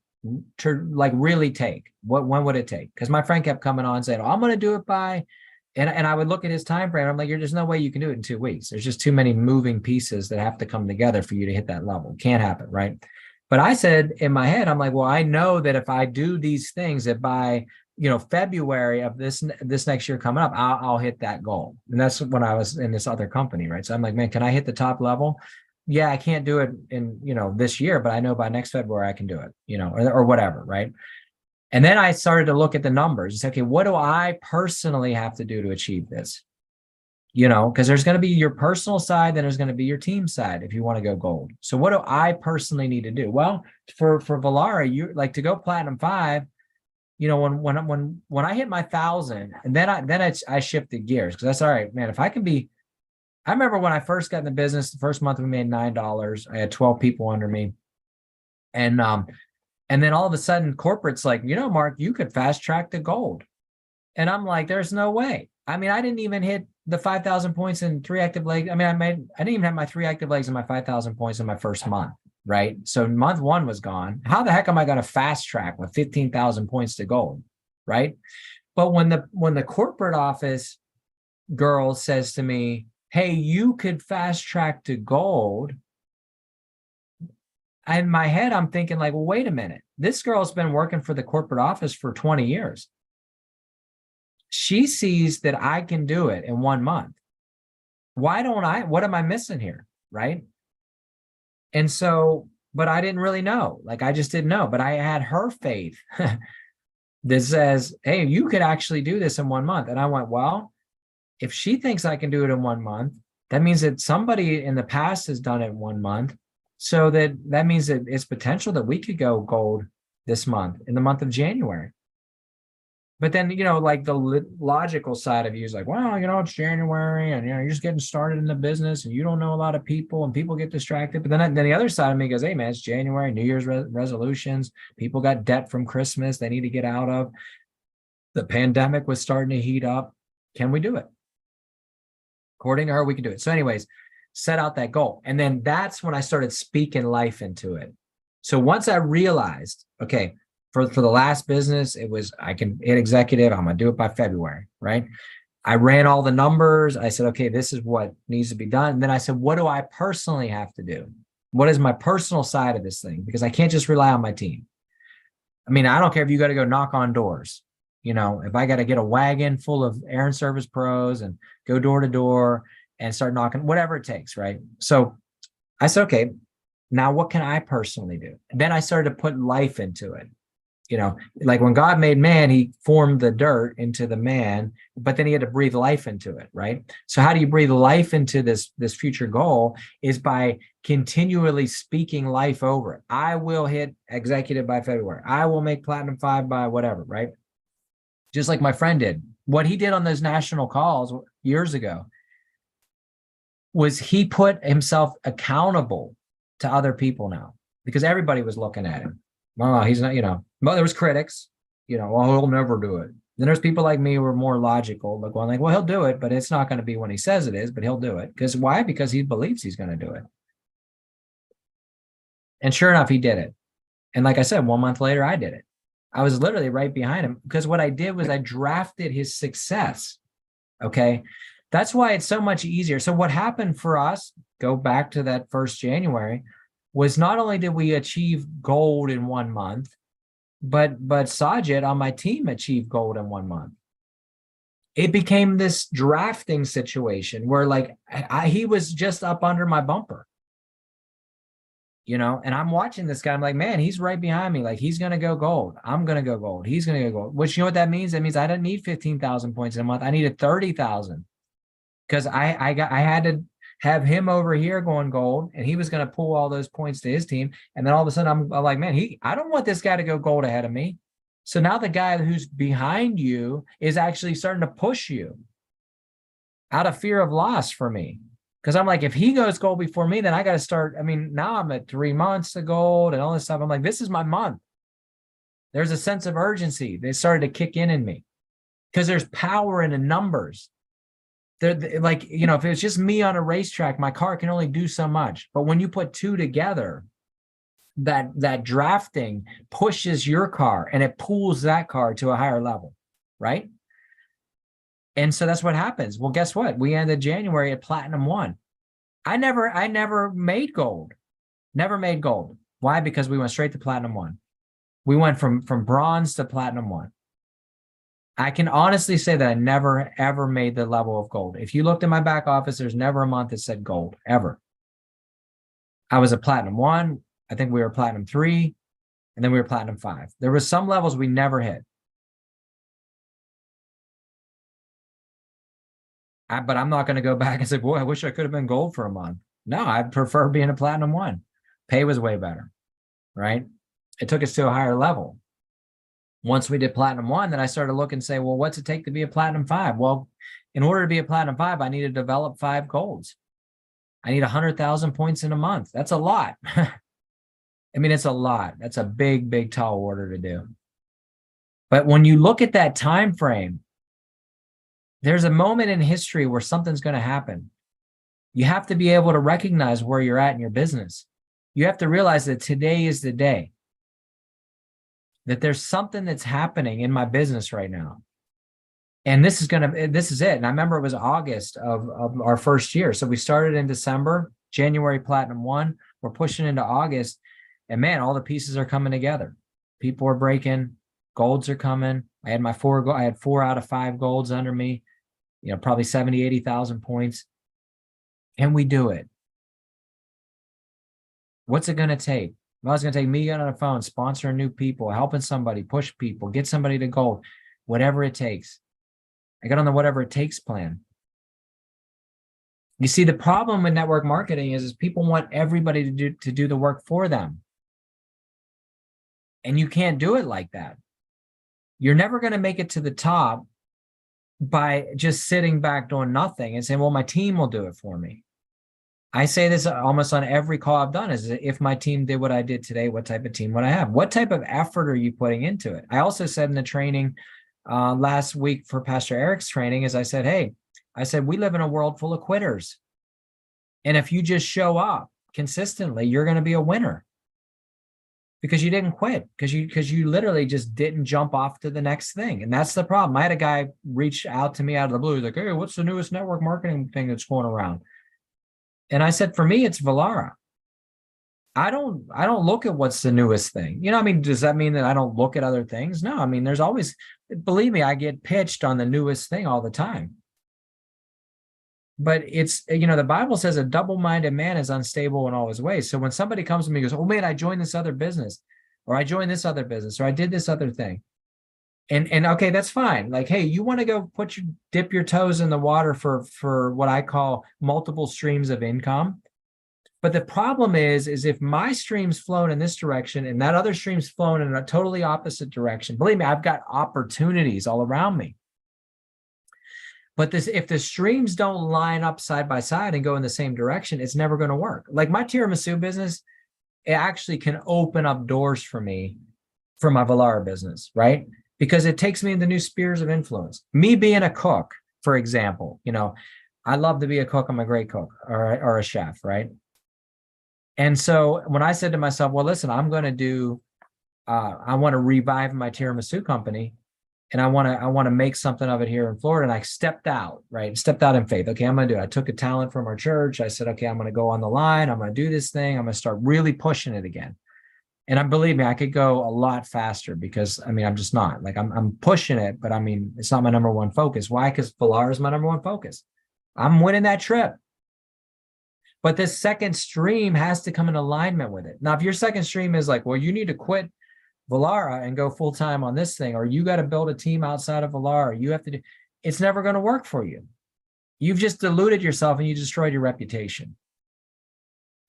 [SPEAKER 1] really take? When would it take? Because my friend kept coming on saying, oh, I'm going to do it by, and I would look at his time frame. I'm like, there's no way you can do it in 2 weeks. There's just too many moving pieces that have to come together for you to hit that level. Can't happen, right? But I said in my head, I'm like, well, I know that if I do these things, that by February of this next year coming up, I'll hit that goal. And that's when I was in this other company, right? So I'm like, man, can I hit the top level? Yeah, I can't do it in this year, but I know by next February I can do it, or whatever, right? And then I started to look at the numbers and say, okay, what do I personally have to do to achieve this? Because there's going to be your personal side, then there's going to be your team side if you want to go gold. So what do I personally need to do? Well, for Volare, you like to go platinum 5. When I hit my 1,000, and then I shifted gears, because that's all right, man. If I can be, I remember when I first got in the business, the first month we made $9. I had 12 people under me, and then all of a sudden, corporate's like, Mark, you could fast track to gold, and I'm like, there's no way. I mean, I didn't even hit the 5,000 points and 3 active legs. I mean, I didn't even have my 3 active legs and my 5,000 points in my first month. Right. So month 1 was gone. How the heck am I going to fast track with 15,000 points to gold? Right. But when the corporate office girl says to me, hey, you could fast track to gold. In my head, I'm thinking like, well, wait a minute. This girl's been working for the corporate office for 20 years. She sees that I can do it in 1 month. Why don't I? What am I missing here? Right. And so, but I didn't really know, like, I just didn't know, but I had her faith that says, hey, you could actually do this in 1 month. And I went, well, if she thinks I can do it in 1 month, that means that somebody in the past has done it in 1 month. So that means that it's potential that we could go gold this month, in the month of January. But then, like the logical side of you is like, well, it's January, and, you're just getting started in the business, and you don't know a lot of people, and people get distracted. But then the other side of me goes, hey, man, it's January, New Year's resolutions. People got debt from Christmas they need to get out of. The pandemic was starting to heat up. Can we do it? According to her, we can do it. So anyways, set out that goal. And then that's when I started speaking life into it. So once I realized, okay, for the last business, it was, I can hit executive, I'm going to do it by February, right? I ran all the numbers. I said, okay, this is what needs to be done. And then I said, what do I personally have to do? What is my personal side of this thing? Because I can't just rely on my team. I mean, I don't care if you got to go knock on doors. If I got to get a wagon full of Aaron Service Pros and go door to door and start knocking, whatever it takes, right? So I said, okay, now what can I personally do? And then I started to put life into it. Like when God made man, he formed the dirt into the man, but then he had to breathe life into it, right? So how do you breathe life into this future goal? Is by continually speaking life over it. I will hit executive by February. I will make platinum 5 by whatever, right? Just like my friend did. What he did on those national calls years ago was he put himself accountable to other people now, because everybody was looking at him. Well, he's not, well, there was critics, well, he'll never do it. Then there's people like me who are more logical, but going like, well, he'll do it, but it's not going to be when he says it is, but he'll do it. Because why? Because he believes he's going to do it. And sure enough, he did it. And like I said, 1 month later, I did it. I was literally right behind him, because what I did was I drafted his success. Okay. That's why it's so much easier. So what happened for us, go back to that first January, was not only did we achieve gold in 1 month, but Sajid on my team achieved gold in 1 month. It became this drafting situation where like he was just up under my bumper. and I'm watching this guy. I'm like, man, he's right behind me. Like, he's going to go gold. I'm going to go gold. He's going to go gold. Which, you know what that means? That means I didn't need 15,000 points in a month. I needed 30,000 because I had to have him over here going gold, and he was going to pull all those points to his team. And then all of a sudden I'm like, man, I don't want this guy to go gold ahead of me. So now the guy who's behind you is actually starting to push you out of fear of loss for me. Because I'm like, if he goes gold before me, then I got to start. I mean, now I'm at 3 months to gold and all this stuff. I'm like, this is my month. There's a sense of urgency. They started to kick in me because there's power in the numbers. They're like, if it's just me on a racetrack, my car can only do so much. But when you put two together, that drafting pushes your car and it pulls that car to a higher level, right? And so that's what happens. Well, guess what? We ended January at Platinum 1. I never made gold. Never made gold. Why? Because we went straight to Platinum 1. We went from bronze to Platinum 1. I can honestly say that I never, ever made the level of gold. If you looked at my back office, there's never a month that said gold, ever. I was a Platinum 1. I think we were Platinum 3. And then we were Platinum 5. There was some levels we never hit. But I'm not going to go back and say, boy, I wish I could have been gold for a month. No, I prefer being a Platinum 1. Pay was way better, right? It took us to a higher level. Once we did Platinum 1, then I started to look and say, well, what's it take to be a Platinum 5? Well, in order to be a Platinum 5, I need to develop 5 golds. I need 100,000 points in a month. That's a lot. I mean, it's a lot. That's a big, big, tall order to do. But when you look at that time frame, there's a moment in history where something's going to happen. You have to be able to recognize where you're at in your business. You have to realize that today is the day. That there's something that's happening in my business right now. And this is it. And I remember it was August of our first year. So we started in December, January Platinum 1. We're pushing into August. And man, all the pieces are coming together. People are breaking. Golds are coming. I had 4 out of 5 golds under me, probably 70, 80,000 points. Can we do it? What's it going to take? Well, it's going to take me getting on the phone, sponsoring new people, helping somebody, push people, get somebody to gold, whatever it takes. I got on the whatever it takes plan. You see, the problem with network marketing is people want everybody to do the work for them. And you can't do it like that. You're never going to make it to the top by just sitting back doing nothing and saying, well, my team will do it for me. I say this almost on every call I've done is if my team did what I did today, what type of team would I have? What type of effort are you putting into it? I also said in the training last week for Pastor Eric's training is I said, we live in a world full of quitters. And if you just show up consistently, you're going to be a winner. Because you didn't quit, because you literally just didn't jump off to the next thing. And that's the problem. I had a guy reach out to me out of the blue. He's like, hey, what's the newest network marketing thing that's going around? And I said, for me, it's Vollara. I don't look at what's the newest thing. Does that mean that I don't look at other things? No, there's always, believe me, I get pitched on the newest thing all the time. But it's, the Bible says a double-minded man is unstable in all his ways. So when somebody comes to me and goes, oh man, I joined this other business, or I joined this other business, or I did this other thing. And okay, that's fine. Like, hey, you want to go dip your toes in the water for what I call multiple streams of income. But the problem is if my stream's flown in this direction and that other stream's flown in a totally opposite direction, believe me, I've got opportunities all around me. But if the streams don't line up side by side and go in the same direction, it's never going to work. Like my tiramisu business, it actually can open up doors for me for my Vollara business, right? Because it takes me into new spheres of influence. Me being a cook, for example, I love to be a cook. I'm a great cook or a chef, right? And so when I said to myself, well, listen, I'm going to I want to revive my tiramisu company. And I want to make something of it here in Florida. And I stepped out, right? Stepped out in faith. Okay, I'm going to do it. I took a talent from our church. I said, okay, I'm going to go on the line. I'm going to do this thing. I'm going to start really pushing it again. And believe me, I could go a lot faster because I'm just not like I'm pushing it, but it's not my number one focus. Why? Because Vollara is my number one focus. I'm winning that trip. But this second stream has to come in alignment with it. Now, if your second stream is like, well, you need to quit Vollara and go full time on this thing, or you got to build a team outside of Vollara, you have to do, it's never going to work for you. You've just deluded yourself and you destroyed your reputation.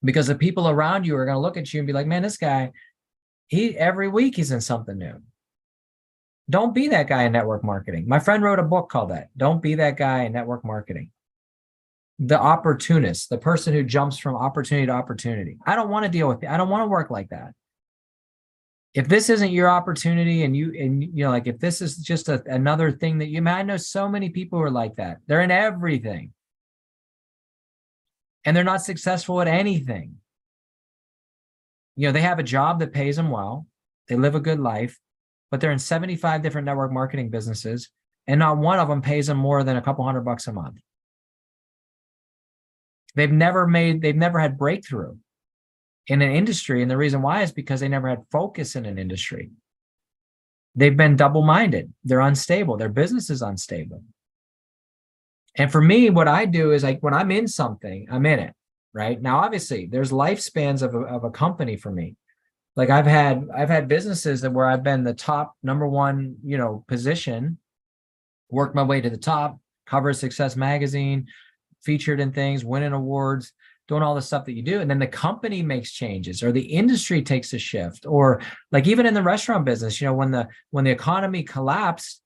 [SPEAKER 1] Because the people around you are going to look at you and be like, man, this guy, every week he's in something new. Don't be that guy in network marketing. My friend wrote a book called that. Don't be that guy in network marketing. The opportunist, the person who jumps from opportunity to opportunity. I don't want to deal with it. I don't want to work like that. If this isn't your opportunity and you know, like if this is just another thing that you, I know so many people who are like that. They're in everything. And they're not successful at anything. You know, they have a job that pays them well. They live a good life, but they're in 75 different network marketing businesses, and not one of them pays them more than a couple $100 a month. They've never had breakthrough in an industry. And the reason why is because they never had focus in an industry. They've been double-minded. They're unstable. Their business is unstable. And for me, what I do is like when I'm in something, I'm in it, right? Now, obviously, there's lifespans of a company for me. Like I've had businesses where I've been the top #1, you know, position, worked my way to the top, cover Success Magazine, featured in things, winning awards, doing all the stuff that you do. And then the company makes changes, or the industry takes a shift, or like even in the restaurant business, you know, when the economy collapsed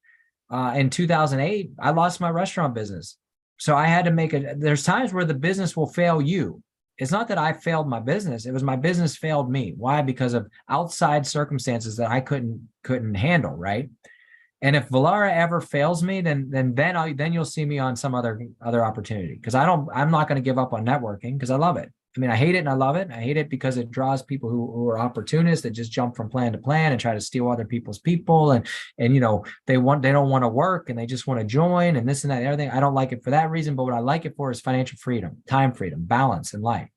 [SPEAKER 1] in 2008, I lost my restaurant business. So I had to there's times where the business will fail you. It's not that I failed my business. It was my business failed me. Why? Because of outside circumstances that I couldn't handle, right? And if Vollara ever fails me, then you'll see me on some other opportunity, because I'm not going to give up on networking, because I love it. I mean, I hate it and I love it. I hate it because it draws people who are opportunists that just jump from plan to plan and try to steal other people's people, and you know, they don't want to work and they just want to join and this and that and everything. I don't like it for that reason, but what I like it for is financial freedom, time freedom, balance in life.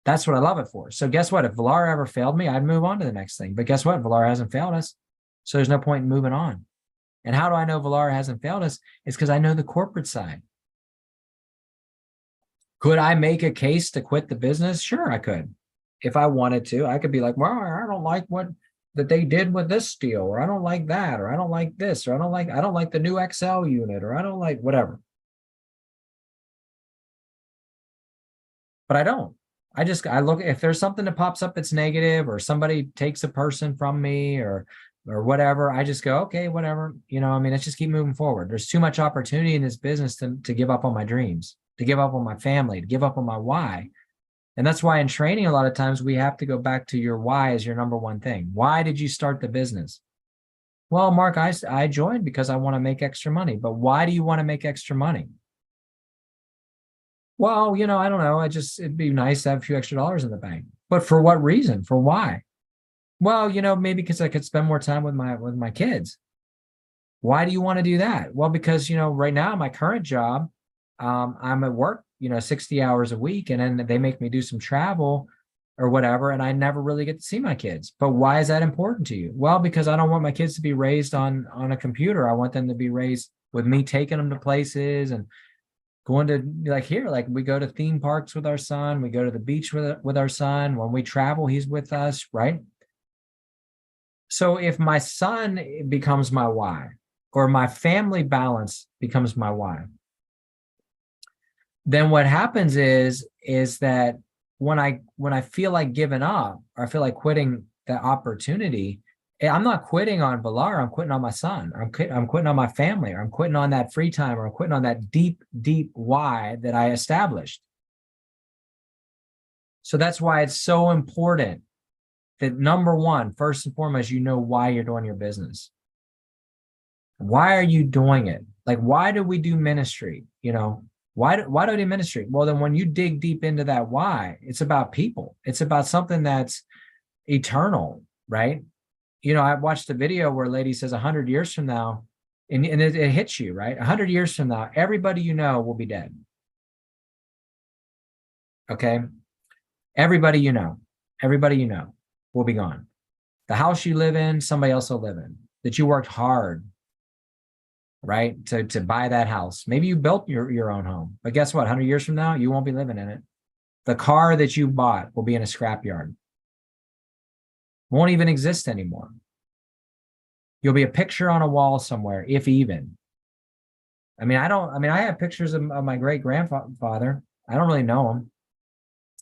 [SPEAKER 1] That's what I love it for. So guess what? If Vollara ever failed me, I'd move on to the next thing. But guess what? Vollara hasn't failed us. So there's no point in moving on. And how do I know Vollara hasn't failed us? It's because I know the corporate side. Could I make a case to quit the business? Sure, I could. If I wanted to, I could be like, well, I don't like that they did with this deal, or I don't like that, or I don't like this, or I don't like the new Excel unit, or I don't like whatever. But I don't. I look, if there's something that pops up that's negative, or somebody takes a person from me, or whatever, I just go, okay, whatever. You know, I mean, let's just keep moving forward. There's too much opportunity in this business to give up on my dreams, to give up on my family, to give up on my why. And that's why in training, a lot of times we have to go back to your why as your #1 thing. Why did you start the business? Well, Mark, I joined because I want to make extra money. But why do you want to make extra money? Well, you know, I don't know. It'd be nice to have a few extra dollars in the bank. But for what reason? For why? Well, you know, maybe because I could spend more time with my kids. Why do you want to do that? Well, because, you know, right now, my current job, I'm at work, you know, 60 hours a week, and then they make me do some travel or whatever, and I never really get to see my kids. But why is that important to you? Well, because I don't want my kids to be raised on a computer. I want them to be raised with me taking them to places and going to, like here, like we go to theme parks with our son. We go to the beach with our son. When we travel, he's with us, right? So if my son becomes my why, or my family balance becomes my why, then what happens is that when I feel like giving up, or I feel like quitting the opportunity, I'm not quitting on Vollara, I'm quitting on my son, or I'm quitting on my family, or I'm quitting on that free time, or I'm quitting on that deep, deep why that I established. So that's why it's so important that #1, first and foremost, you know why you're doing your business. Why are you doing it? Like, why do we do ministry? You know, why do we do ministry? Well, then when you dig deep into that why, it's about people. It's about something that's eternal, right? You know, I watched a video where a lady says 100 years from now, and it hits you, right? 100 years from now, everybody you know will be dead. Okay? Everybody you know will be gone. The house you live in, somebody else will live in, that you worked hard right? To buy that house. Maybe you built your own home, but guess what? 100 years from now, you won't be living in it. The car that you bought will be in a scrapyard. Won't even exist anymore. You'll be a picture on a wall somewhere, if even. I mean, I have pictures of my great grandfather. I don't really know him.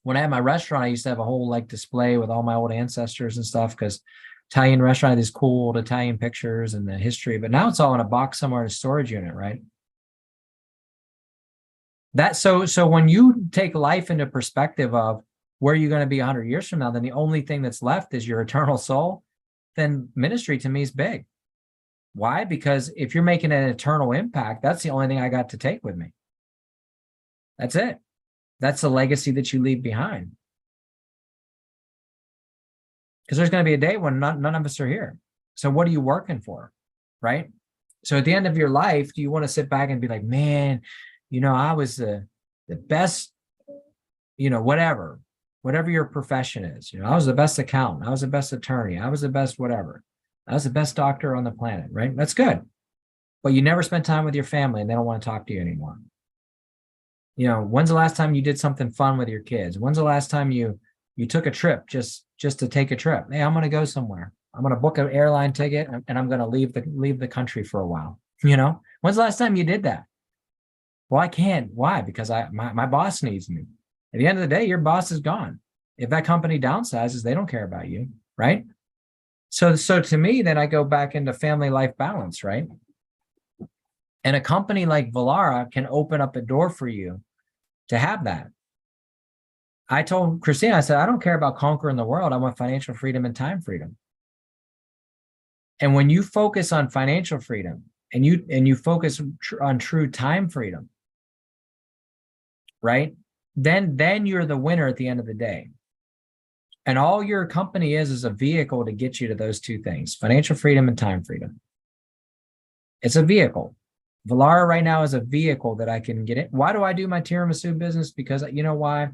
[SPEAKER 1] When I had my restaurant, I used to have a whole like display with all my old ancestors and stuff, because Italian restaurant had these cool old Italian pictures and the history, but now it's all in a box somewhere in a storage unit, right? So when you take life into perspective of where you're going to be 100 years from now, then the only thing that's left is your eternal soul, then ministry to me is big. Why? Because if you're making an eternal impact, that's the only thing I got to take with me. That's it. That's the legacy that you leave behind. Because there's going to be a day when none of us are here. So what are you working for? Right? So at the end of your life, do you want to sit back and be like, man, I was the best, whatever your profession is, I was the best accountant. I was the best attorney. I was the best, whatever. I was the best doctor on the planet, right? That's good. But you never spent time with your family and they don't want to talk to you anymore. When's the last time you did something fun with your kids? When's the last time you took a trip just to take a trip? Hey, I'm going to go somewhere. I'm going to book an airline ticket and I'm going to leave the country for a while. When's the last time you did that? Well, I can't. Why? Because my boss needs me. At the end of the day, your boss is gone. If that company downsizes, they don't care about you, right? So to me, then I go back into family life balance, right? And a company like Vollara can open up a door for you to have that. I told Christina, I said, I don't care about conquering the world. I want financial freedom and time freedom. And when you focus on financial freedom and you focus on true time freedom, right? Then you're the winner at the end of the day. And all your company is a vehicle to get you to those two things, financial freedom and time freedom. It's a vehicle. Vollara right now is a vehicle that I can get in. Why do I do my tiramisu business? Because you know why?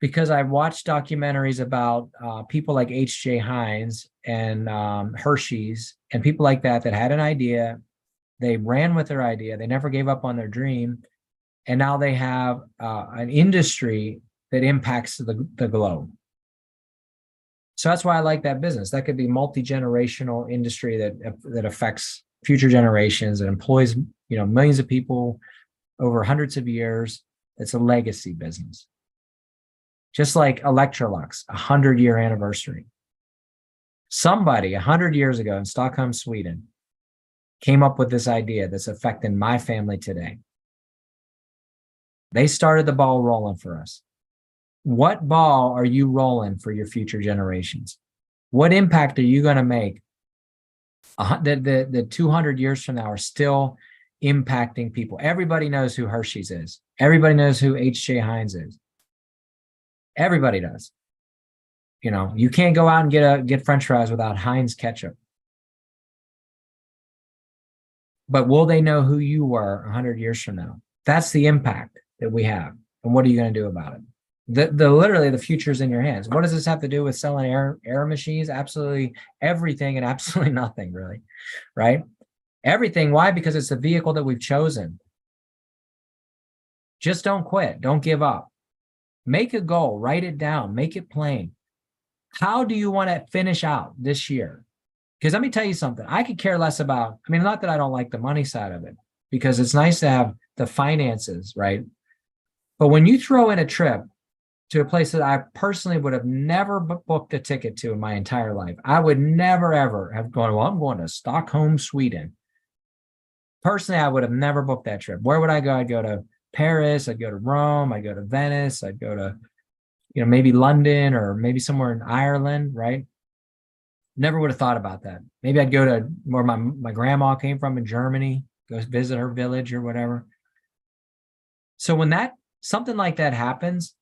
[SPEAKER 1] Because I've watched documentaries about people like H.J. Heinz and Hershey's and people like that had an idea. They ran with their idea. They never gave up on their dream. And now they have an industry that impacts the globe. So that's why I like that business. That could be multi-generational industry that affects future generations and employs, millions of people over hundreds of years. It's a legacy business. Just like Electrolux, 100-year anniversary. Somebody 100 years ago in Stockholm, Sweden, came up with this idea that's affecting my family today. They started the ball rolling for us. What ball are you rolling for your future generations? What impact are you going to make? The 200 years from now are still impacting people. Everybody knows who Hershey's is. Everybody knows who H.J. Heinz is. Everybody does. You can't go out and get French fries without Heinz ketchup. But will they know who you were 100 years from now? That's the impact that we have. And what are you going to do about it? Literally the future's in your hands. What does this have to do with selling air machines? Absolutely everything and absolutely nothing, really, right? Everything. Why? Because it's the vehicle that we've chosen. Just don't quit. Don't give up. Make a goal. Write it down. Make it plain. How do you want to finish out this year? Because let me tell you something. I could care less about, not that I don't like the money side of it, because it's nice to have the finances, right? But when you throw in a trip to a place that I personally would have never booked a ticket to in my entire life, I would never, ever have gone, well, I'm going to Stockholm, Sweden. Personally, I would have never booked that trip. Where would I go? I'd go to Paris. I'd go to Rome. I'd go to Venice. I'd go to, maybe London or maybe somewhere in Ireland, right? Never would have thought about that. Maybe I'd go to where my grandma came from in Germany, go visit her village or whatever. So when something like that happens,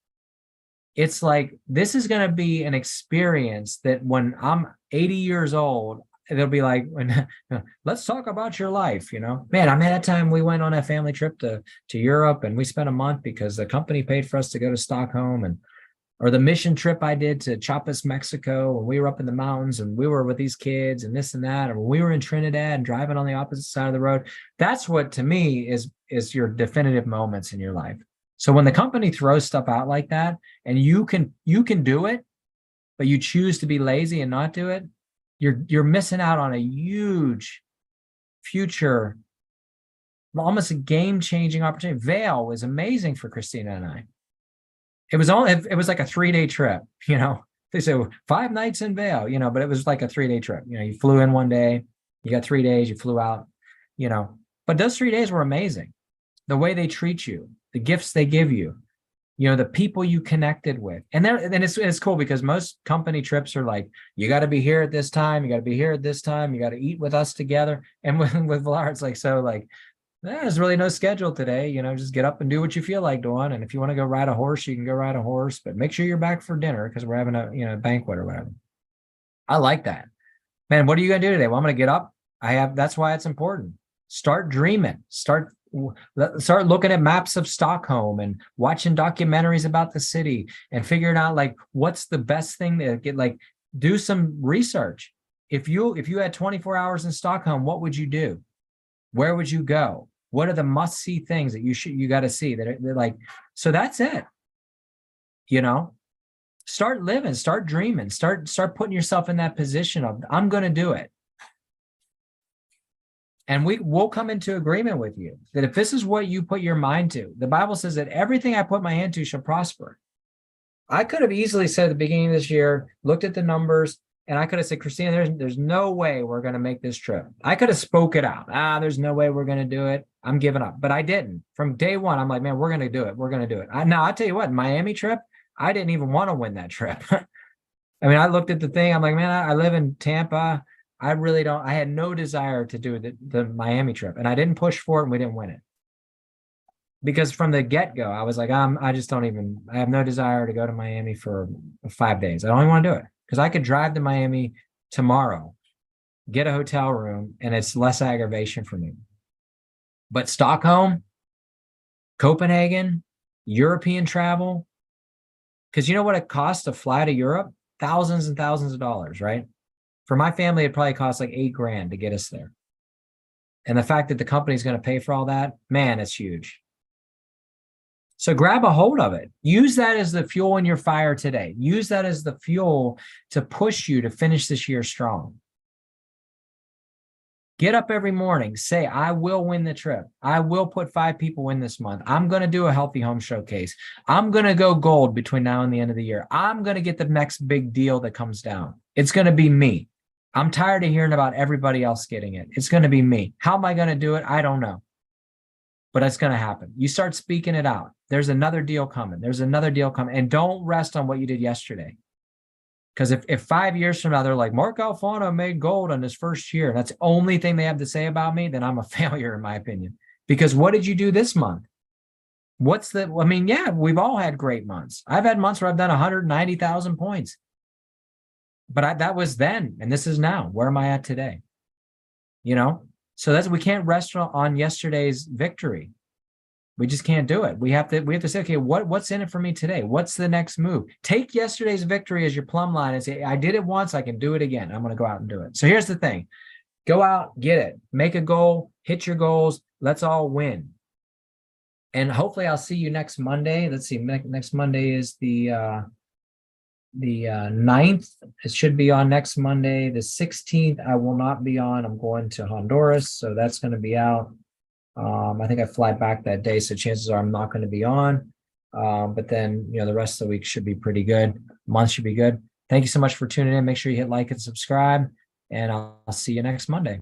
[SPEAKER 1] it's like, this is going to be an experience that when I'm 80 years old, it'll be like, let's talk about your life, Man, I mean, that time we went on a family trip to Europe and we spent a month because the company paid for us to go to Stockholm. And Or the mission trip I did to Chiapas, Mexico, when we were up in the mountains and we were with these kids and this and that, or when we were in Trinidad and driving on the opposite side of the road. That's what to me is your definitive moments in your life. So when the company throws stuff out like that and you can do it, but you choose to be lazy and not do it, you're missing out on a huge future, almost a game-changing opportunity. Vail was amazing for Christina and I. It was like a 3-day trip, They say 5 nights in Vail, but it was like a 3-day trip. You flew in one day, you got 3 days, you flew out, But those 3 days were amazing. The way they treat you, the gifts they give you, the people you connected with. And it's cool because most company trips are like, you got to be here at this time, you got to be here at this time, you got to eat with us together. And with Valar, it's like, so like, there's really no schedule today, just get up and do what you feel like doing. And if you want to go ride a horse, you can go ride a horse, but make sure you're back for dinner because we're having a banquet or whatever. I like that. Man, what are you going to do today? Well, I'm going to get up. That's why it's important. Start dreaming, start looking at maps of Stockholm and watching documentaries about the city and figuring out like, what's the best thing to get, like, do some research. If you had 24 hours in Stockholm, what would you do? Where would you go? What are the must-see things that you got to see that they're like, so that's it. Start living, start dreaming, start putting yourself in that position of, I'm going to do it. And we'll come into agreement with you that if this is what you put your mind to, the Bible says that everything I put my hand to shall prosper. I could have easily said at the beginning of this year, looked at the numbers, and I could have said, Christina, there's no way we're going to make this trip. I could have spoke it out. There's no way we're going to do it. I'm giving up. But I didn't. From day one, I'm like, man, we're going to do it. We're going to do it. Now, I'll tell you what, Miami trip, I didn't even want to win that trip. I mean, I looked at the thing. I'm like, man, I live in Tampa. I really don't. I had no desire to do the Miami trip. And I didn't push for it and we didn't win it. Because from the get-go, I was like, I have no desire to go to Miami for 5 days. I don't even want to do it. Because I could drive to Miami tomorrow, get a hotel room, and it's less aggravation for me. But Stockholm, Copenhagen, European travel, because you know what it costs to fly to Europe? Thousands and thousands of dollars, right? For my family, it probably costs like $8,000 to get us there. And the fact that the company's going to pay for all that, man, it's huge. So grab a hold of it. Use that as the fuel in your fire today. Use that as the fuel to push you to finish this year strong. Get up every morning. Say, I will win the trip. I will put 5 people in this month. I'm going to do a healthy home showcase. I'm going to go gold between now and the end of the year. I'm going to get the next big deal that comes down. It's going to be me. I'm tired of hearing about everybody else getting it. It's going to be me. How am I going to do it? I don't know. But it's going to happen. You start speaking it out. There's another deal coming. There's another deal coming. And don't rest on what you did yesterday. Because if 5 years from now, they're like, Mark Alfano made gold on his first year, and that's the only thing they have to say about me, then I'm a failure, in my opinion. Because what did you do this month? Yeah, we've all had great months. I've had months where I've done 190,000 points. But that was then, and this is now. Where am I at today? So we can't rest on yesterday's victory. We just can't do it. We have to say, okay, what's in it for me today? What's the next move? Take yesterday's victory as your plumb line and say, I did it once, I can do it again. I'm going to go out and do it. So here's the thing. Go out, get it, make a goal, hit your goals. Let's all win. And hopefully I'll see you next Monday. Let's see, next Monday is the 9th. It should be on next Monday. The 16th, I will not be on. I'm going to Honduras, so that's going to be out. I think I fly back that day, so chances are I'm not going to be on. But then, the rest of the week should be pretty good. Month should be good. Thank you so much for tuning in. Make sure you hit like and subscribe, and I'll see you next Monday.